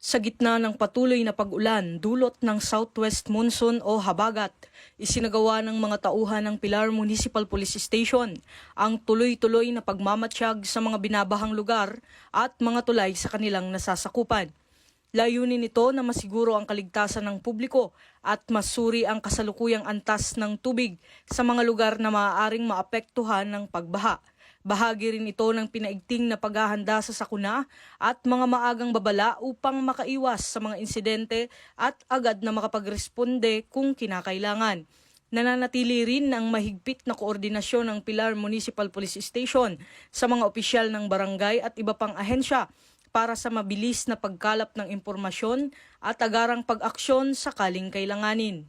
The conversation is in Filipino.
Sa gitna ng patuloy na pag-ulan dulot ng southwest monsoon o habagat, isinagawa ng mga tauhan ng Pilar Municipal Police Station ang tuloy-tuloy na pagmamatsyag sa mga binabahang lugar at mga tulay sa kanilang nasasakupan. Layunin nito na masiguro ang kaligtasan ng publiko at masuri ang kasalukuyang antas ng tubig sa mga lugar na maaaring maapektuhan ng pagbaha. Bahagi rin ito ng pinaigting na paghahanda sa sakuna at mga maagang babala upang makaiwas sa mga insidente at agad na makapagresponde kung kinakailangan. Nananatili rin ang mahigpit na koordinasyon ng Pilar Municipal Police Station sa mga opisyal ng barangay at iba pang ahensya para sa mabilis na pagkalap ng impormasyon at agarang pag-aksyon sakaling kailanganin.